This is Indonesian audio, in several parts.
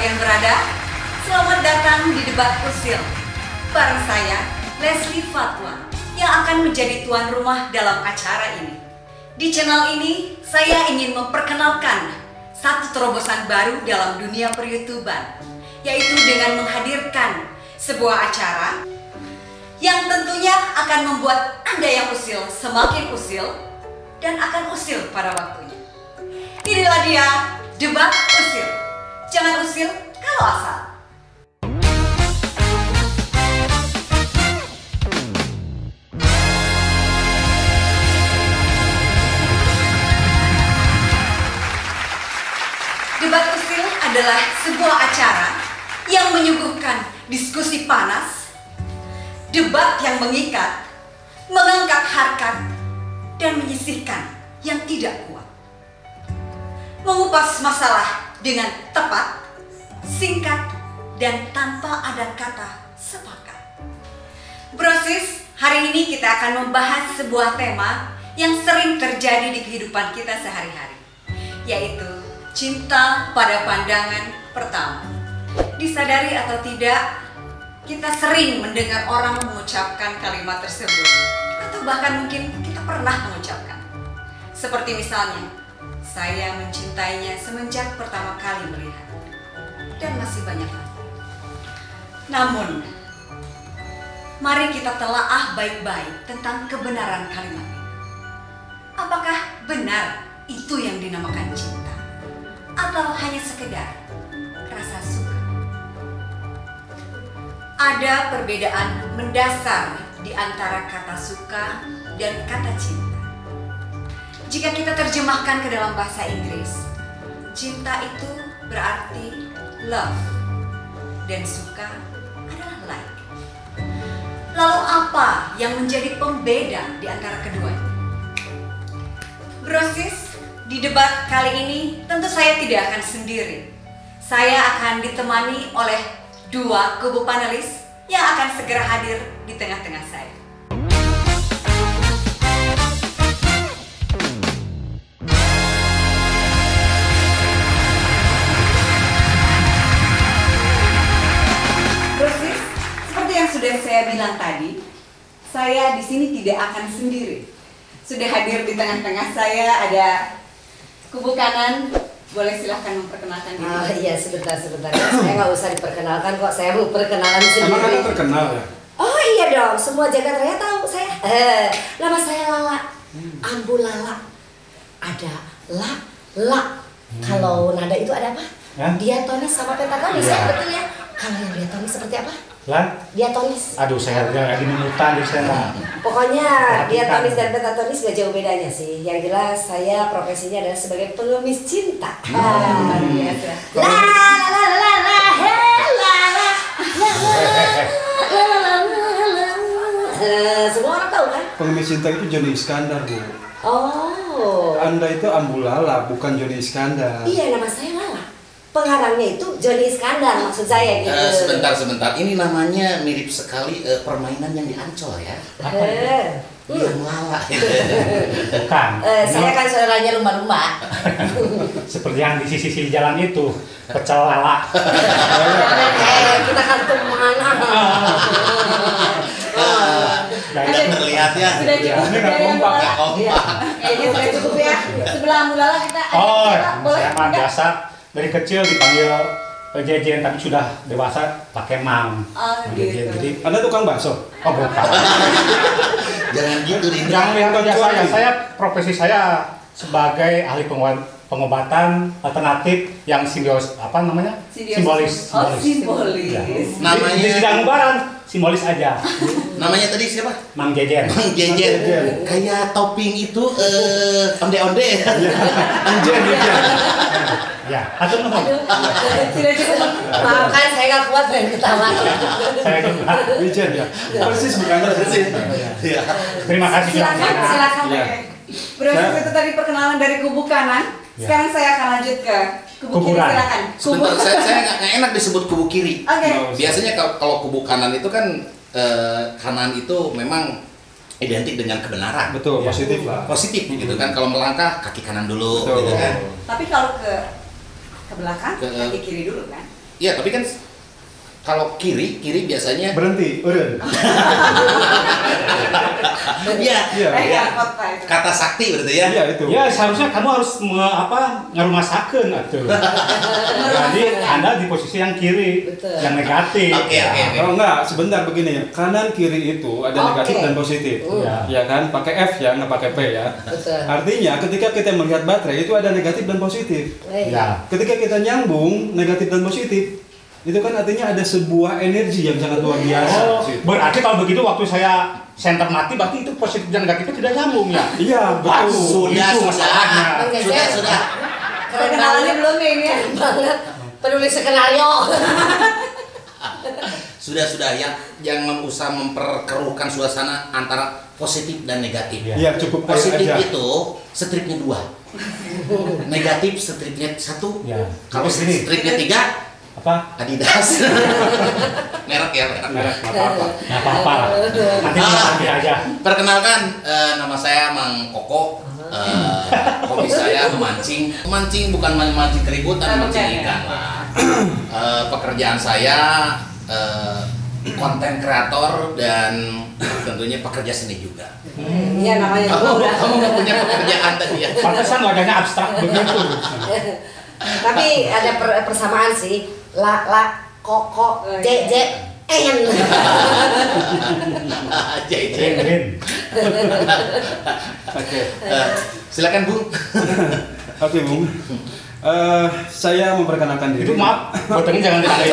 kalian berada. Selamat datang di Debat Usil. Bareng saya, Leslie Fatwa, yang akan menjadi tuan rumah dalam acara ini. Di channel ini, saya ingin memperkenalkan satu terobosan baru dalam dunia per-YouTuber, yaitu dengan menghadirkan sebuah acara yang tentunya akan membuat Anda yang usil semakin usil dan akan usil pada waktunya. Inilah dia, Debat Usil. Jangan usil kalau asal. Debat Usil adalah sebuah acara yang menyuguhkan diskusi panas, debat yang mengikat, mengangkat harkat, dan menyisihkan yang tidak kuat. Mengupas masalah dengan tepat, singkat, dan tanpa ada kata sepakat. Brosis, hari ini kita akan membahas sebuah tema yang sering terjadi di kehidupan kita sehari-hari, yaitu cinta pada pandangan pertama. Disadari atau tidak, kita sering mendengar orang mengucapkan kalimat tersebut, atau bahkan mungkin kita pernah mengucapkan. Seperti misalnya, saya mencintainya semenjak pertama kali melihat, dan masih banyak lagi. Namun, mari kita telaah baik-baik tentang kebenaran kalimat ini. Apakah benar itu yang dinamakan cinta? Atau hanya sekedar rasa suka? Ada perbedaan mendasar di antara kata suka dan kata cinta. Jika kita terjemahkan ke dalam bahasa Inggris, cinta itu berarti love dan suka adalah like. Lalu apa yang menjadi pembeda di antara keduanya? Brosis, di debat kali ini tentu saya tidak akan sendiri. Saya akan ditemani oleh dua kubu panelis yang akan segera hadir di tengah-tengah saya. Brosis, seperti yang sudah saya bilang tadi, saya di sini tidak akan sendiri. Sudah hadir di tengah-tengah saya ada kubu kanan. Boleh silahkan memperkenalkan diri. Oh iya, sebentar. Saya nggak usah diperkenalkan kok, saya mau perkenalan sendiri. Emang Anda terkenal ya? Oh iya dong, semua Jagat Raya tahu saya. Nama saya Lala, Ambu Lala. Ada la. Kalau nada itu ada apa? Ya? Diatonis sama pentatonis, Ya. ya betul ya. Kalau yang diatonis seperti apa? Lan? Diatonis. Aduh, saya lagi memutan di sana. Pokoknya diatonis dan pentatonis gak jauh bedanya sih. Yang jelas saya profesinya adalah sebagai pengemis cinta. Biasa. Semua orang tahu kan? Pengemis cinta itu Johnny Iskandar, Bu. Oh. Anda itu Ambu Lala, bukan Johnny Iskandar. Iya, nama saya Lala. Pengarangnya itu Johnny Iskandar, maksud saya gitu. Sebentar. Ini namanya mirip sekali permainan yang di Ancol ya. Yang Lala. Bukan. Saya kan saudaranya lumba-lumba. Seperti yang di sisi jalan itu, pecel lala. Kita kan teman. Udah terlihat ya. Sudah cukup. Ini nggak kompak ya? Kayaknya sudah cukup ya. Sebelah mulala kita ada Oh, siapa? Boleh? saya mah Enggak? biasa dari kecil dipanggil Jejen, tapi sudah dewasa pakai Mang. Oh, gitu. Jadi, Anda tukang bakso? Oh, bukan. Jangan gitu, Rindra. Jangan lihat wajah saya. Profesi saya sebagai ahli pengobatan alternatif yang simbolis, apa namanya? Simbolis. Oh, simbolis. Ya. Namanya- Di sidang lebaran simbolis aja. Namanya tadi siapa? Mang Jejen. Jejer. Kayak topping itu onde-onde. Jejen. Ya, atur nuhun. Aduh, sudah cukup. Maaf kan saya nggak kuat main ketawa. Saya juga. Wijen ya, persis bukan persis. Iya. Terima kasih. Silakan. Ya. Brosis, itu tadi perkenalan dari kubu kanan. Ya. Sekarang saya akan lanjut ke kubu kiri. Kuburan. Silakan. Sebentar, saya nggak enak disebut kubu kiri. Oke. Biasanya kalau kubu kanan itu kan kanan itu memang identik dengan kebenaran. Betul, Ya. positif lah. Positif gitu kan. Kalau melangkah kaki kanan dulu Betul. gitu kan. Tapi kalau ke belakang, Ke- kaki kiri dulu kan? Iya, tapi kan kalau kiri biasanya Berhenti, urun. Iya. Iya. Kata sakti berarti ya. Iya itu. Ya seharusnya kamu harus ngarumasakeun atuh. Jadi Anda di posisi yang kiri, Betul. yang negatif. Oke. Oh enggak, sebentar begini. Kanan kiri itu ada negatif Oke. dan positif. Ya kan, pakai F ya, nggak pakai P ya. Betul. Artinya ketika kita melihat baterai itu ada negatif dan positif. Ya. Ketika kita nyambung negatif dan positif, itu kan artinya ada sebuah energi yang sangat luar biasa. Oh, berarti kalau begitu waktu saya senter mati berarti itu positif dan negatifnya tidak nyambung ya? Iya, betul. Sudah. Bang Jejen. Sudah. Keren Kenalannya banget. belum ya ini ya? Keren banget. Penulis skenario. Sudah ya. Jangan usah memperkeruhkan suasana antara positif dan negatif. Iya, cukup air Positif aja. itu stripnya 2. Negatif stripnya 1. Ya. Kalau Terus ini. stripnya 3, Apa? Adidas. Merek ya, merek. Nggak apa-apa. Nggak apa-apa lah. Nanti nanti aja. Perkenalkan, nama saya Mang Koko. Hobi saya memancing. Memancing bukan memancing keributan, memancing ikan lah. Pekerjaan saya konten kreator dan tentunya pekerja seni juga. Iya namanya juga udah. Kamu nggak punya pekerjaan tadi ya? Pantesan wajahnya abstrak begitu. Tapi ada persamaan sih. Koko, J, N. Green. Oke. Silakan Bung. Oke, Bung. Saya memperkenalkan diri. Itu maaf, botolnya jangan ditandai.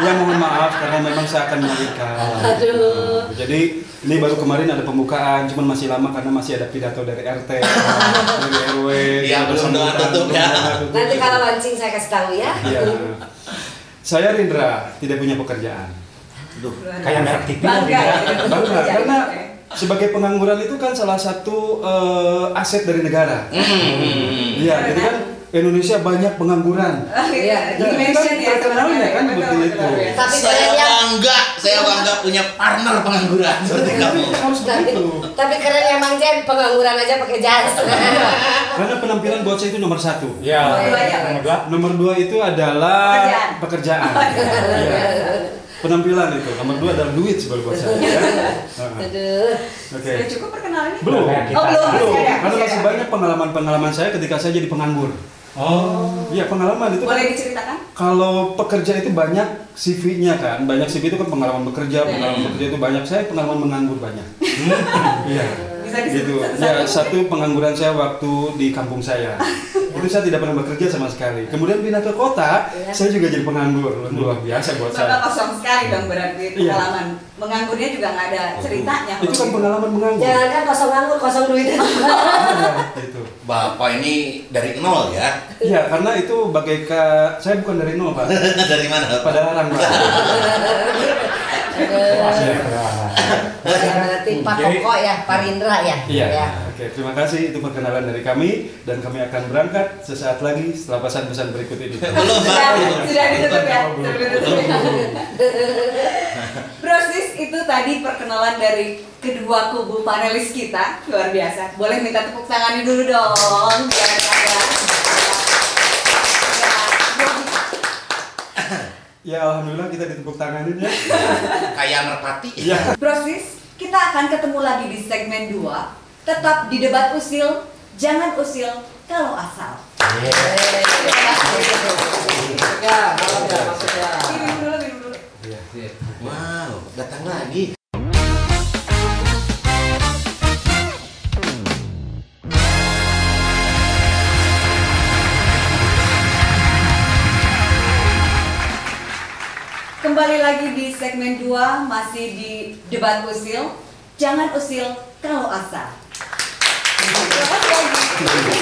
Ya mohon maaf karena memang saya akan melahirkan. Aduh. Jadi ini baru kemarin ada pembukaan, cuman masih lama karena masih ada pidato dari RT, dari RW. Iya, belum doa tutup ya. Nanti kalau launching saya kasih tahu ya. Iya. Saya Rindra, tidak punya pekerjaan. Kayak merek TV Bangga gitu ya. ya. Bangga, karena sebagai pengangguran itu kan salah satu aset dari negara. Iya, jadi kan Indonesia banyak pengangguran. Iya, Itu kan terkenalnya kan seperti itu. Tapi Saya bangga punya partner pengangguran seperti kamu. Harus begitu. Tapi keren ya Mang Jen, pengangguran aja pakai jas. Karena penampilan buat saya itu nomor 1. Ya. Banyak. Nomor 2. Nomor 2 itu adalah Pekerjaan. Iya. Penampilan itu. Nomor 2 adalah duit sebenarnya buat saya. Ya. Aduh. Oke. Sudah cukup perkenalannya? Belum. Oh, belum. Belum. Masih ada. Karena masih banyak pengalaman-pengalaman saya ketika saya jadi penganggur. Oh. Iya, pengalaman itu kan. Boleh diceritakan? Kalau pekerja itu banyak CV-nya kan, banyak CV itu kan pengalaman bekerja, pengalaman bekerja itu banyak. Saya pengalaman menganggur banyak. Iya. Bisa Gitu. disebut Ya, satu-satu? satu pengangguran saya waktu di kampung saya. Itu saya tidak pernah bekerja sama sekali. Kemudian pindah ke kota, saya juga jadi penganggur. Luar biasa buat Bapak saya. kosong sekali dong berarti Iya. pengalaman. Menganggurnya juga nggak ada ceritanya. Itu kan pengalaman menganggur. Jangan kan kosong nganggur, kosong duit. Iya, itu. Bapak ini dari nol ya? Iya, karena itu bagaikan saya bukan dari nol, Pak. Dari mana Pak? Pada larang, Pak. Berarti Pak Koko ya, Pak Rindra ya. Iya. Ya. Oke, terima kasih itu perkenalan dari kami dan kami akan berangkat sesaat lagi setelah pesan-pesan berikut ini. Belum Sudah Pak. ditutup ya. Sebelum ditutup ya. Brosis itu tadi perkenalan dari kedua kubu panelis kita, luar biasa. Boleh minta tepuk tangannya dulu dong biar ada. Ya, alhamdulillah kita ditepuk tanganin ya. Kayak merpati. Iya. Brosis, kita akan ketemu lagi di segmen 2. Tetap di debat usil, jangan usil kalau asal. Ya, kalau udah maksudnya. Minum dulu, minum dulu. Wow, datang lagi. Kembali lagi di segmen 2, masih di debat usil. Jangan usil kalau asal. Terima kasih lagi.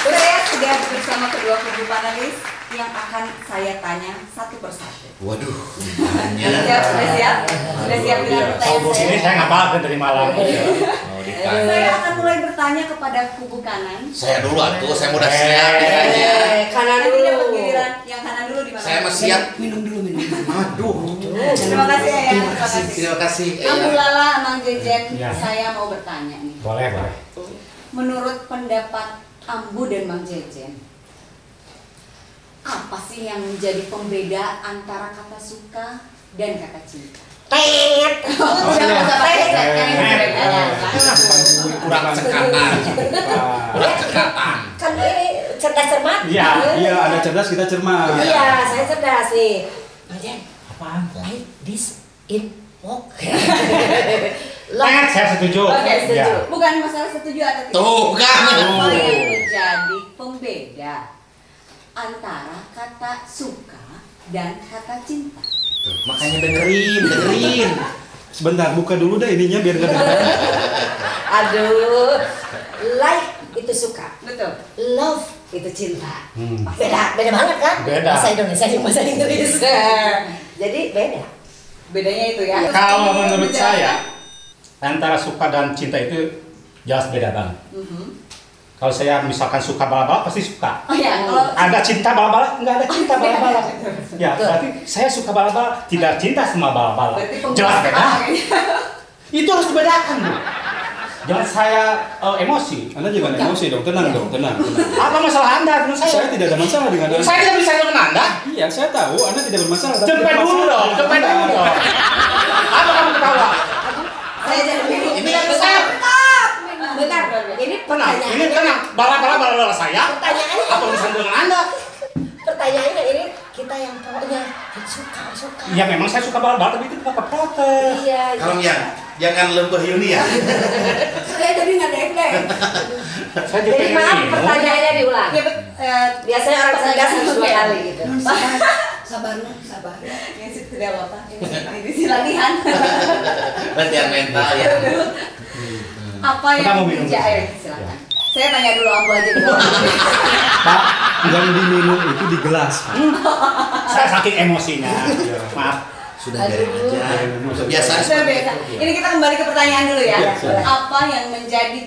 Saya sudah bersama kedua kubu panelis yang akan saya tanya satu persatu. Waduh. Sudah siap? Sudah siap dengan Kalau pertanyaan ini saya? saya nggak paham dari malam. Oh, ditanya. Saya akan mulai bertanya kepada kubu kanan. Saya dulu atuh, saya udah siap ditanya. Kanan Nanti dapat dulu. giliran yang kanan dulu di mana? Saya masih siap. Minum dulu. Aduh. Terima kasih ya. Terima kasih. Terima kasih. Kamu Lala, Mang Jejen, Ya. saya mau bertanya nih. Boleh. Menurut pendapat Ambu dan Mang Jejen, apa sih yang menjadi pembeda antara kata suka dan kata cinta? Tet. Kurang cekatan. Kurang cekatan. Kan ini cerdas cermat. Iya, Anda cerdas, kita cermat. Iya, saya cerdas nih. Majen, Apaan? like this in walk. Saya setuju. Oke, setuju. Ya. Bukan masalah setuju atau tidak. Tuh kan. Apa yang menjadi pembeda antara kata suka dan kata cinta? Tuh, makanya dengerin. Sebentar, buka dulu deh ininya biar nggak dengar. Aduh, like itu suka, Betul. love itu cinta. Hmm. Beda banget kan? Beda. Bahasa Indonesia dan bahasa Inggris. Jadi beda. Bedanya itu ya. Kalau menurut saya antara suka dan cinta itu jelas beda banget. Kalau saya misalkan suka bala-bala pasti suka. Oh ya, kalau Ada cinta bala-bala, enggak ada cinta bala-bala. Ya, berarti saya suka bala-bala, tidak cinta sama bala-bala. berarti Jelas beda. penguasa. Itu harus dibedakan, Bu. Jangan saya emosi. Anda jangan emosi dong, tenang dong, tenang. Apa masalah Anda dengan Saya saya? tidak ada masalah dengan Anda. Saya tidak bisa dengan Anda. Iya, saya tahu Anda tidak bermasalah. tapi Cepet dulu masalah. dong, cepet dulu dong. Apa kamu ketawa? Saya jadi bingung. Ini Bentar. Ini Tenang, ini pertanyaannya. tenang. Bala-bala saya. Pertanyaannya Apa urusan dengan Anda? Pertanyaannya ini kita yang pokoknya suka. Ya memang saya suka bala-bala, tapi itu bukan protes. Iya. Kalau yang jangan lembah Yuni ya. Saya jadi nggak dendeng. Saya juga Jadi pengen maaf minum. pertanyaannya diulang. Ya, Biasanya orang cerdas harus dua kali gitu. Sabar. ya tidak apa-apa. Ini sih latihan. Latihan mental ya. Apa Kita yang mau minum menjadi dulu. silakan. Saya tanya dulu Abu aja dulu. Pak, yang diminum itu di gelas. Saya saking emosinya. Maaf. Sudah biarin aja. Biasa Sudah beda. Ini kita kembali ke pertanyaan dulu ya. Iya, boleh. Apa yang menjadi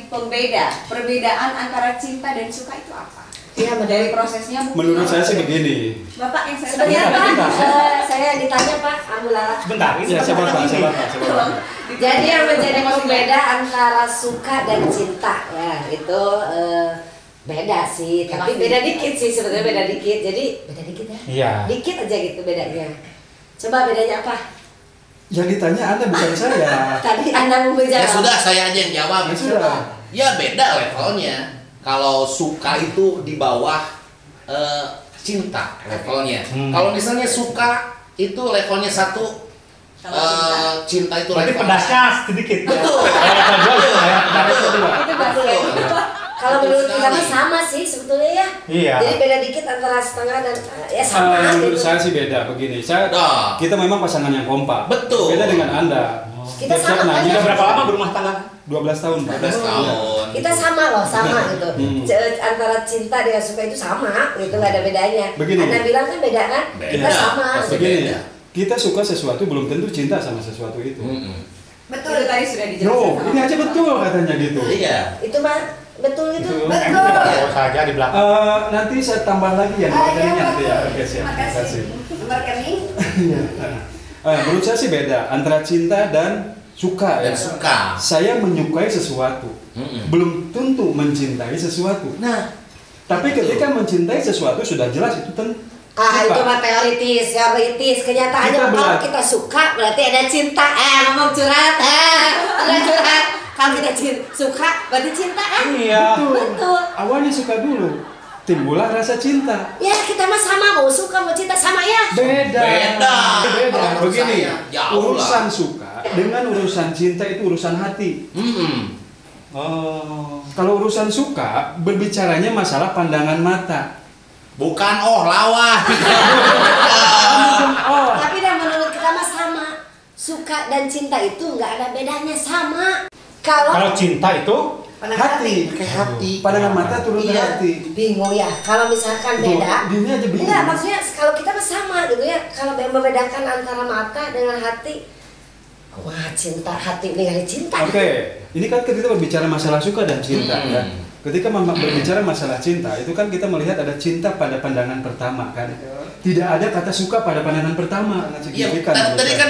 perbedaan antara cinta dan suka itu apa? Iya, Dari prosesnya mungkin. Menurut saya sih begini. Bapak yang saya Sebentar tanya. Pak, saya ditanya Pak, Ambulala. Sebentar. Ya, saya bapak. Jadi yang menjadi pembeda antara suka dan cinta ya itu beda sih, tapi beda dikit sih sebenarnya beda dikit. Jadi beda dikit ya. Iya. Dikit aja gitu bedanya. Coba bedanya apa? Yang ditanya Anda bukan saya. Tadi Anda mau Ya menjawab. sudah, saya aja yang jawab. Ya sudah. Ya beda levelnya. Kalau suka itu di bawah cinta levelnya. Kalau misalnya suka itu levelnya 1, cinta itu Berarti level. pedasnya sedikit. Betul. Kalau dua saya pedas kedua. Itu pasti ya. Kalau menurut kita mah sama sih sebetulnya ya. Iya. Jadi beda dikit antara setengah dan ya sama. Menurut gitu. saya sih beda begini. Dah. Kita memang pasangan yang kompak. Betul. Beda dengan Anda. Kita Tiap sama nanya, kan? Sudah berapa lama berumah tangga? 12 tahun, Pak. 12 tahun. Kita sama loh, sama gitu. Antara cinta dengan suka itu sama, gitu nggak ada bedanya. Begini. Anda bilang kan beda kan? Kita Beda. sama. Pasti Begini, beda. kita suka sesuatu belum tentu cinta sama sesuatu itu. Betul. Itu tadi sudah dijelaskan. No, sama ini aja Bapak. betul katanya gitu. Iya. Itu mah betul itu. Betul. Betul. Tahu saja di belakang. Nanti saya tambah lagi ya nomor rekeningnya nanti ya. Oke, siap. Terima kasih. Nomor rekening. Menurut saya sih beda antara cinta dan suka ya. Dan suka. Saya menyukai sesuatu, belum tentu mencintai sesuatu. Nah, Tapi ketika mencintai sesuatu sudah jelas itu Itu mah teoritis. Kenyataannya Kita kalau belajar. kita suka berarti ada cinta. Ngomong curhat. Ada curhat. Kalau kita suka berarti cinta kan? Iya. Betul. Awalnya suka dulu, timbullah rasa cinta. Ya kita mah sama mau suka mau cinta sama ya. Beda. Beda. Kalau menurut Begini, saya, jauh urusan lah. suka dengan urusan cinta itu urusan hati. Oh. Kalau urusan suka berbicaranya masalah pandangan mata. Bukan lawan. Oh, Tapi dan menurut kita mah sama. Suka dan cinta itu nggak ada bedanya sama. Kalau Kalau cinta itu hati. Pandangan mata turun ke Iya. hati. bingung ya. Kalau misalkan Tuh, beda. ini aja bingung. Enggak, maksudnya kalau kita mah sama gitu ya. Kalau membedakan antara mata dengan hati. Wah, cinta hati ini cinta. Oke, ini kan kita berbicara masalah suka dan cinta ya. Ketika berbicara masalah cinta, itu kan kita melihat ada cinta pada pandangan pertama kan. Tidak ada kata suka pada pandangan pertama, sangat Iya, signifikan. menurut tadi saya. kan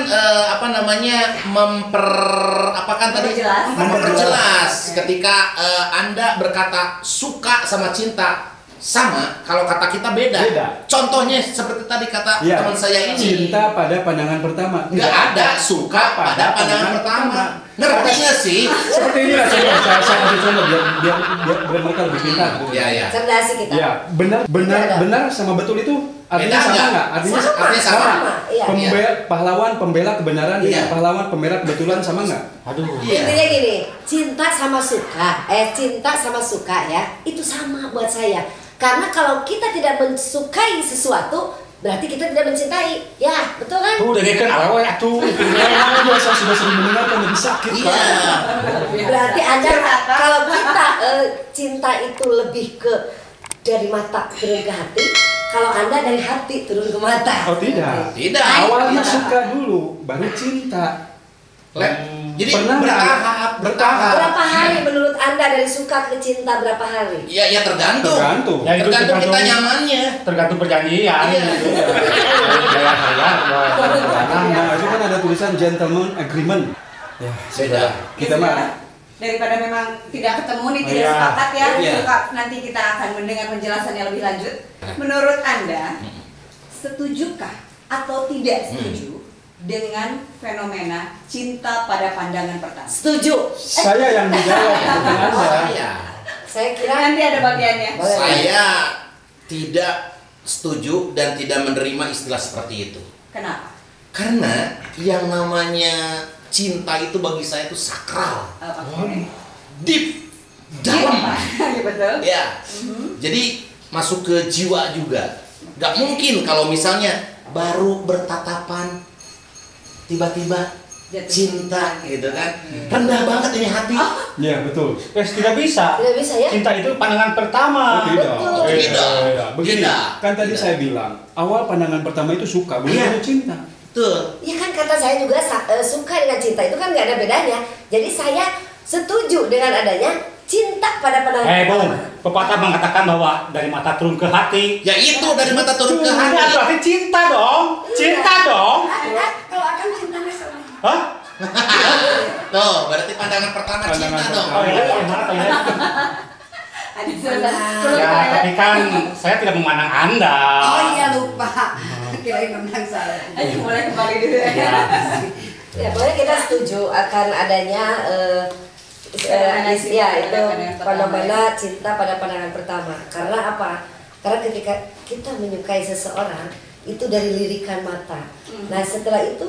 Memperjelas. memperjelas ketika Anda berkata suka sama cinta sama, kalau kata kita beda. Beda. Contohnya seperti tadi kata Iya. teman saya ini. Cinta pada pandangan pertama. Nggak ada suka pada pandangan pertama. Ngerti nggak sih? Seperti inilah contoh. Saya kasih contoh biar mereka lebih pintar. Iya, iya. Cerdas sih kita. Ya, benar sama betul itu artinya Beda sama nggak? nggak? Artinya sama. Iya. Pahlawan pembela kebenaran Iya. dengan pahlawan pembela kebetulan sama nggak? Aduh. Iya. Intinya gini, cinta sama suka ya, itu sama buat saya. Karena kalau kita tidak mensukai sesuatu, berarti kita tidak mencintai. Ya, betul kan? Tuh udah kan awewe atuh. Saya sudah sering mendengarkan lebih sakit, Iya. Pak. Berarti Anda kalau kita cinta itu lebih ke dari mata turun ke hati, kalau Anda dari hati turun ke mata. Oh tidak. Tidak. Awalnya suka dulu, baru cinta. Jadi Pernah nggak? bertahap. Berapa hari menurut Anda dari suka ke cinta berapa hari? Ya tergantung. Tergantung. Ya, itu Tergantung kita tergantung- nyamannya. Tergantung perjanjian. Iya. Gitu. Gaya saya. Nah, itu kan ada tulisan gentleman agreement. Ya, Beda. kita mah Daripada memang tidak ketemu nih, tidak Iya. sepakat ya, Iya. suka nanti kita akan mendengar penjelasannya lebih lanjut. Menurut Anda, setujukah atau tidak setuju dengan fenomena cinta pada pandangan pertama? Setuju. saya yang dijawab bukan Anda. Saya. Saya kira Nanti ada bagiannya. Boleh. Saya tidak setuju dan tidak menerima istilah seperti itu. Kenapa? Karena yang namanya cinta itu bagi saya itu sakral, Oke. deep, dalam. Iya betul. Ya. Jadi masuk ke jiwa juga. Gak mungkin kalau misalnya baru bertatapan tiba-tiba Jatuh cinta gitu kan. Rendah banget ini hati. Iya, betul. Tidak bisa. tidak bisa ya. Cinta itu pandangan pertama. Oh, tidak. Betul. Tidak. Begini, Tidak. kan tadi Tidak. saya bilang, awal pandangan pertama itu suka, belum Iya. ada cinta. Tuh. Ya kan kata saya juga suka dengan cinta itu kan nggak ada bedanya. Jadi saya setuju dengan adanya cinta pada pandangan Bung, pertama. pepatah mengatakan bahwa dari mata turun ke hati. Ya itu dari mata turun ke Ya, hati. berarti cinta dong. Cinta dong. Kalau akan cintanya sama. Hah? Tuh, berarti pandangan pertama Pandangan cinta dong. pertama. Oh iya, gimana toilet? Ada sebentar. Ya, tapi kan saya tidak memandang Anda. Oh iya lupa. Kirain menang saya. Ayo mulai kembali dulu ya. Ya. Ya pokoknya kita setuju akan adanya Fenomena cinta ya pada itu pandangan pertama. fenomena cinta pada pandangan pertama. Karena apa? Karena ketika kita menyukai seseorang itu dari lirikan mata. Nah setelah itu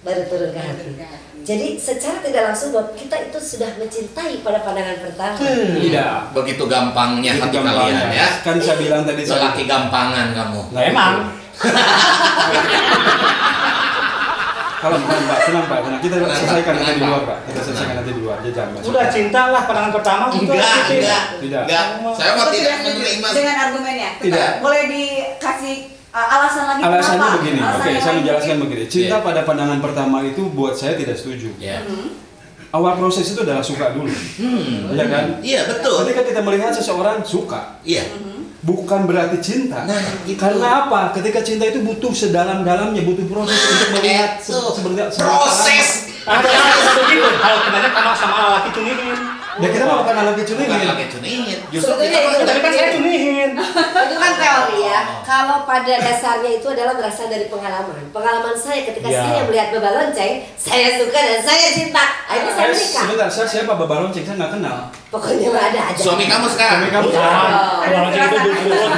baru turun ke hati. Jadi secara tidak langsung bahwa kita itu sudah mencintai pada pandangan pertama. Tidak. Begitu gampangnya Itu hati gampangnya. kalian ya. Kan saya bilang tadi Lelaki gampangan kamu. Nah, Emang. Kalau bukan Pak, tenang Pak, tenang. Kita Tenang, selesaikan Pak, nanti di tenang, luar Pak. Pak. Kita selesaikan nanti di luar. Dia jangan masuk. Udah cinta lah pandangan pertama. gitu. Enggak. Tidak. Saya mau Atau tidak setuju menerima. dengan argumennya. Tidak. Boleh dikasih alasan lagi Alasannya kenapa? begini, Alasan oke, yang saya lain menjelaskan mungkin. begini. Cinta Iya. pada pandangan pertama itu buat saya tidak setuju. Ya. Awal proses itu adalah suka dulu, ya kan? Iya betul. Ketika kita melihat seseorang suka, Iya. bukan berarti cinta. Nah, gitu. Karena apa? Ketika cinta itu butuh sedalam-dalamnya, butuh proses untuk melihat Itu. seberapa Proses. Ada begitu. Kalau kenanya karena sama laki cunihin. Ya kita mah bukan anak kecil Bukan ini. lagi cuningin. Justru Sebetulnya kita itu. Tapi kan saya cunihin. Itu kan teori ya. Kalau pada dasarnya itu adalah berasal dari pengalaman. Pengalaman saya ketika Ya. saya melihat Baba Lonceng, saya suka dan saya cinta. Akhirnya saya menikah. Sebentar, saya siapa Baba Lonceng? Saya nggak kenal. Pokoknya mah ada aja. Suami kamu sekarang. Suami kamu. Jangan. Kalau lonceng itu turun.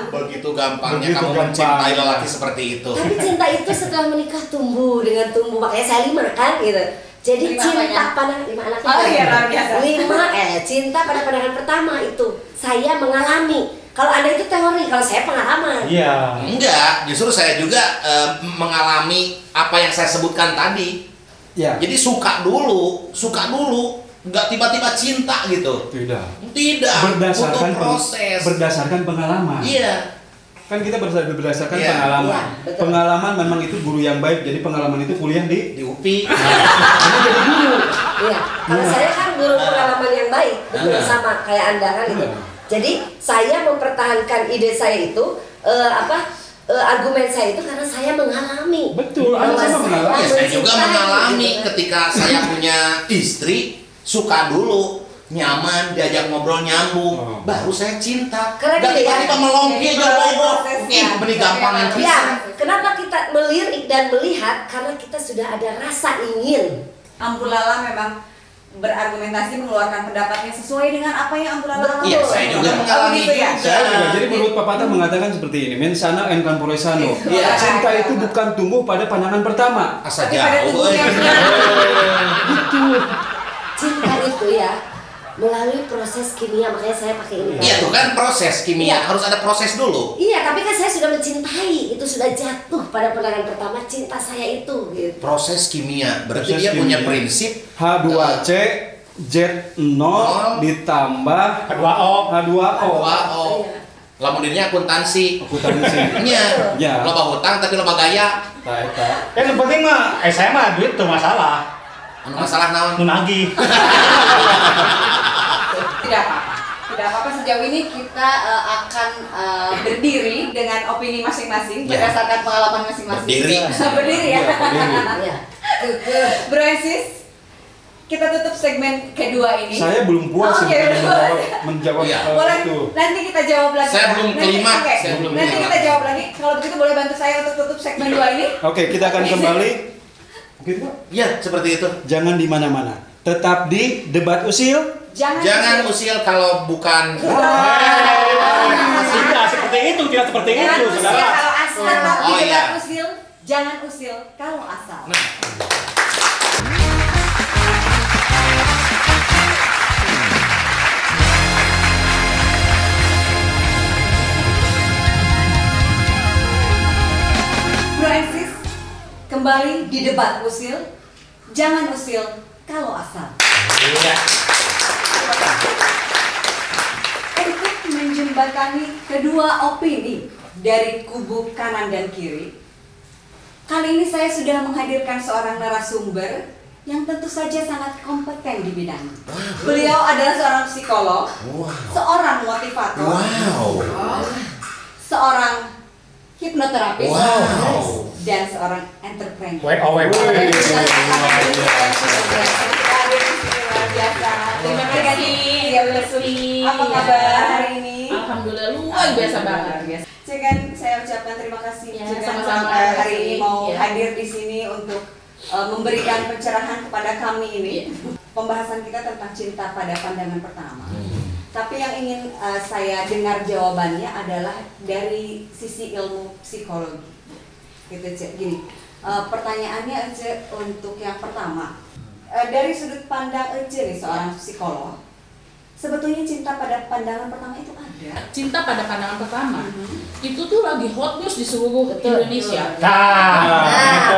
Begitu gampangnya Begitu kamu gampang. mencintai lelaki seperti itu. Tapi cinta itu setelah menikah tumbuh dengan tumbuh. Makanya saya 5 kan gitu. Jadi 5 cinta apanya? pada 5 anak Oh iya, luar biasa. 5 cinta pada pandangan pertama itu saya mengalami. Kalau Anda itu teori, kalau saya pengalaman. Iya. Enggak, justru saya juga mengalami apa yang saya sebutkan tadi. Ya. Jadi suka dulu, nggak tiba-tiba cinta gitu. Tidak. Tidak, Berdasarkan butuh proses. berdasarkan pengalaman. Iya. Kan kita berdasarkan Iya. pengalaman. Iya, betul. Pengalaman memang itu guru yang baik. Jadi pengalaman itu kuliah di Di UPI. Kamu jadi guru. Iya. Kalau saya kan guru pengalaman yang baik, betul Iya. sama kayak Anda kan gitu. Iya. Jadi saya mempertahankan ide saya itu argumen saya itu karena saya mengalami. Betul, Bahwa Anda sama mengalami. Ya, saya juga mencintai, mengalami gitu. ketika saya punya istri, suka dulu. nyaman, diajak ngobrol nyambung, baru saya cinta. Karena Gak gini ya. tiba-tiba melongki aja bobo. Ih, benih gampang yang Ya, kenapa kita melirik dan melihat? Karena kita sudah ada rasa ingin. Ampulala memang berargumentasi mengeluarkan pendapatnya sesuai dengan apa yang Ampulala alami. Iya, saya juga mengalami gitu ya? juga. Saya juga. Jadi menurut pepatah mengatakan seperti ini, mensana en campore sano. Iya. Cinta itu bukan tumbuh pada pandangan pertama. Asa Tapi pada jauh. tubuhnya Itu cinta itu ya melalui proses kimia, makanya saya pakai ini. Iya tuh kan proses kimia, Iya. harus ada proses dulu. Iya, tapi kan saya sudah mencintai, itu sudah jatuh pada pandangan pertama cinta saya itu gitu. Proses kimia, berarti Proses dia punya kimia. prinsip H2C Z0 ditambah H2O. H2O. H2O. Iya. Lamun dirinya akuntansi. Akuntansi. Iya. Ya. Loba hutang tapi loba gaya. Nah, eta. Yang penting mah saya mah duit tuh masalah. Anu masalah naon? Nu nagih. Tidak apa-apa. Tidak apa-apa, sejauh ini kita akan berdiri dengan opini masing-masing Ya. berdasarkan pengalaman masing-masing. Berdiri. Berdiri ya. Iya, berdiri. Iya. Bro Sis, kita tutup segmen kedua ini. Saya belum puas Oke, sebetulnya menjawab Iya. Boleh, itu. nanti kita jawab lagi. Saya belum Nanti- kelima, oke. saya belum Nanti kelima. kita jawab lagi. Kalau begitu boleh bantu saya untuk tutup segmen 2 ini. Oke, kita akan kembali. Gitu, Pak. Iya, seperti itu. Jangan di mana-mana. Tetap di debat usil. Jangan usil kalau bukan Tidak seperti itu, tidak seperti Jangan itu, usil saudara. kalau asal. Tetap Oh, di iya. debat usil. Jangan usil kalau asal. Bro and Sis, kembali di debat usil. Jangan usil kalau asal. Iya. Untuk menjembatani kedua opini dari kubu kanan dan kiri, kali ini saya sudah menghadirkan seorang narasumber yang tentu saja sangat kompeten di bidangnya. Beliau adalah seorang psikolog, seorang motivator, seorang hipnoterapis, Wow. dan seorang entrepreneur. WOW. Terima kasih. Apa kabar hari ini? Alhamdulillah luar biasa banget. Saya ucapkan terima kasih Ya, juga sama-sama. hari ini mau Ya. hadir di sini untuk memberikan pencerahan kepada kami ini. Pembahasan kita tentang cinta pada pandangan pertama. Tapi yang ingin saya dengar jawabannya adalah dari sisi ilmu psikologi. Gitu, Cek. Gini, pertanyaannya Ece untuk yang pertama. Dari sudut pandang Ece nih seorang psikolog, sebetulnya cinta pada pandangan pertama itu ada. Cinta pada pandangan pertama itu tuh lagi hot news di seluruh Betul, Indonesia. Nah, gitu.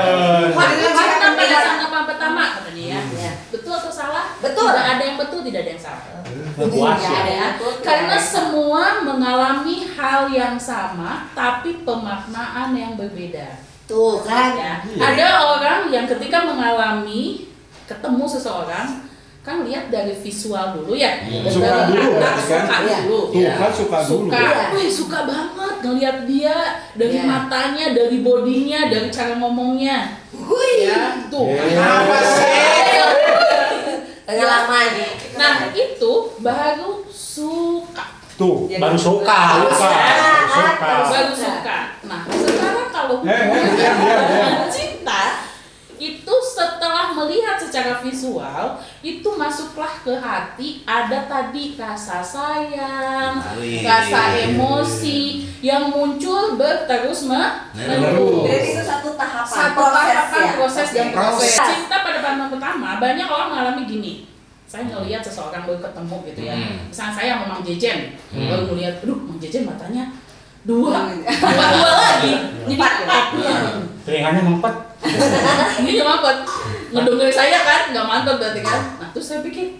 Hot Betul, news cinta pada betul. pandangan pertama katanya ya. Ya. Betul atau salah? Betul. Tidak ada yang betul, tidak ada yang salah. Puas Tidak ada ya. yang betul, tidak Karena ada yang salah. semua mengalami hal yang sama, tapi pemaknaan yang berbeda. Tuh kan. Ya. Iya. Ada orang yang ketika mengalami ketemu seseorang kan lihat dari visual dulu ya. Suka dulu, Nah, kan? suka Iya. dulu. Tuh kan suka dulu. Suka, Iya. wih suka banget ngeliat dia dari Iya. matanya, dari bodinya, dari cara ngomongnya. Ya, tuh. Apa sih? Pengalaman. Nah itu baru suka, Tuh. Baru suka, lupa. Suka. baru suka. Nah sekarang kalau diam. cinta itu setelah melihat secara visual itu masuklah ke hati, ada tadi rasa sayang, Wih. rasa emosi yang muncul berterus menerus. Jadi itu satu tahapan, Satu proses tahapan ya. proses dan proses. Proses. Cinta pada pandangan pertama banyak orang mengalami gini. Saya ngelihat seseorang baru ketemu gitu ya. Misalnya saya sama Mang Jejen, baru ngelihat, aduh Mang Jejen matanya dua lagi, jadi empat. Telinganya mempet. Ini nggak mampet, ngedengerin saya kan, nggak mantap berarti kan. Nah terus saya pikir,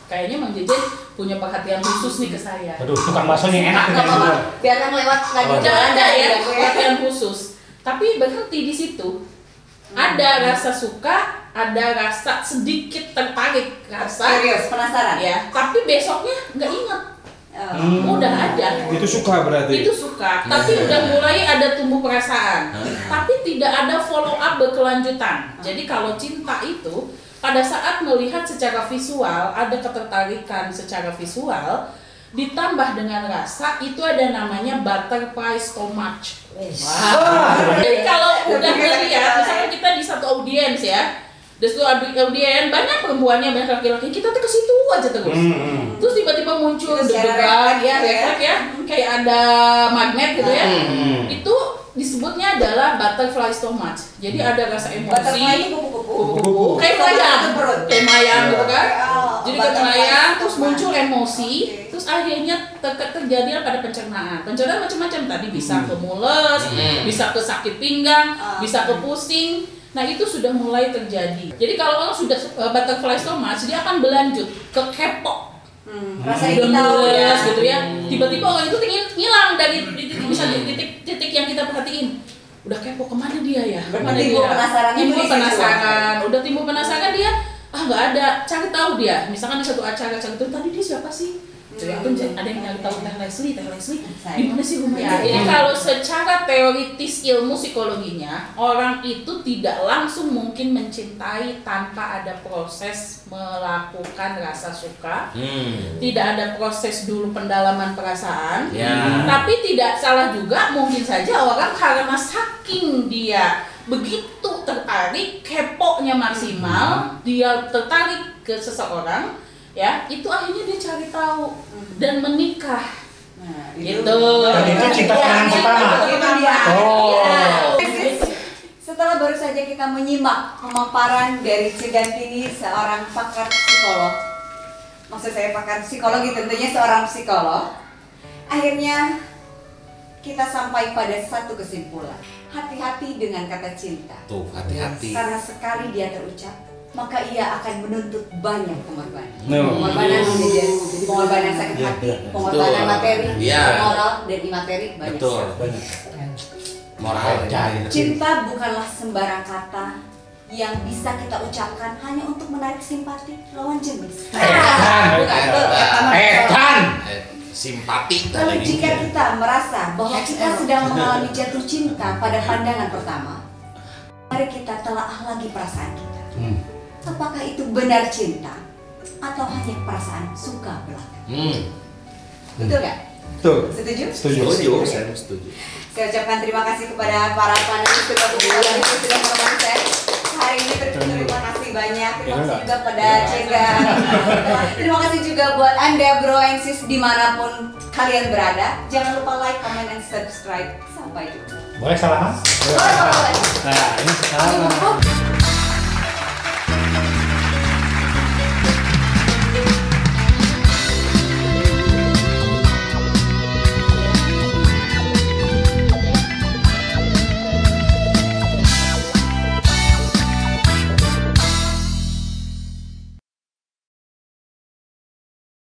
kayaknya Mang Jejen punya perhatian khusus nih ke saya. Aduh, tukang baksonya enak Nggak nih apa-apa. juga. Biar kan lewat lagi Oh, Jangan ada ya ya. perhatian khusus. Tapi berhenti di situ. Ada rasa suka, ada rasa sedikit tertarik, rasa Serius, penasaran? ya. Tapi besoknya nggak inget. Oh. Udah ada. Itu suka berarti. Itu suka, tapi udah mulai ada tumbuh perasaan. Tapi tidak ada follow up berkelanjutan. Jadi kalau cinta itu pada saat melihat secara visual, ada ketertarikan secara visual, ditambah dengan rasa, itu ada namanya butterfly stomach. Wow. Jadi kalau udah ngeliat, misalkan kita di satu audiens ya, di satu audiens banyak perempuannya, banyak laki-laki, kita tuh ke situ aja terus. Terus tiba-tiba muncul deg-degan, ya, refleks ya, kayak ada magnet gitu ya. Itu disebutnya adalah butterfly stomach. Jadi ada rasa emosi. Butterfly itu kupu-kupu. Kayak melayang gitu kan. Jadi kayak melayang, terus muncul emosi, terus akhirnya terjadi pada pencernaan. Pencernaan macam-macam tadi, bisa ke mules, bisa ke sakit pinggang, bisa ke pusing. Nah itu sudah mulai terjadi. Jadi kalau orang sudah butterfly stomach, dia akan berlanjut ke kepo. Rasa ingin tahu ya, gitu ya. Tiba-tiba orang itu ingin hilang dari titik yang kita perhatiin. Udah kepo kemana dia ya? Kemana timbul penasaran, timbul penasaran. Udah timbul penasaran dia, nggak ada, cari tahu dia. Misalkan di satu acara cari tahu tadi dia siapa sih? Ada yang nyari tahu Teh Leslie di mana sih rumahnya? Jadi kalau secara teoritis ilmu psikologinya, orang itu tidak langsung mungkin mencintai tanpa ada proses melakukan rasa suka, tidak ada proses dulu pendalaman perasaan, tapi tidak salah juga mungkin saja orang karena saking dia begitu tertarik, keponya maksimal, dia tertarik ke seseorang, ya itu akhirnya dia cari tahu dan menikah. Gitu. Dan itu cinta pandangan pertama. Setelah baru saja kita menyimak pemaparan dari Cegantini, seorang pakar psikolog, maksud saya pakar psikologi, tentunya seorang psikolog, akhirnya kita sampai pada satu kesimpulan. Hati-hati dengan kata cinta. Tuh, hati-hati. Karena sekali dia terucap, maka ia akan menuntut banyak pengorbanan. Pengorbanan Pengorbanan sakit hati, pengorbanan materi, moral dan imateri banyak. Betul. Moral Cinta bukanlah sembarang kata yang bisa kita ucapkan hanya untuk menarik simpati lawan jenis. Simpati. Kalau jika kita merasa bahwa kita sedang mengalami jatuh cinta pada pandangan pertama, mari kita telaah lagi perasaan kita. Apakah itu benar cinta atau hanya perasaan suka belaka? Betul nggak? Betul. Setuju? Setuju. Saya setuju. Saya ucapkan terima kasih kepada para panelis yang sudah menemani saya hari ini. Terima kasih banyak. Terima kasih juga pada Cega. Terima kasih juga buat Anda bro and sis dimanapun kalian berada. Jangan lupa like, comment, and subscribe. Sampai jumpa. Boleh salaman? Boleh. Nah, ini sekarang.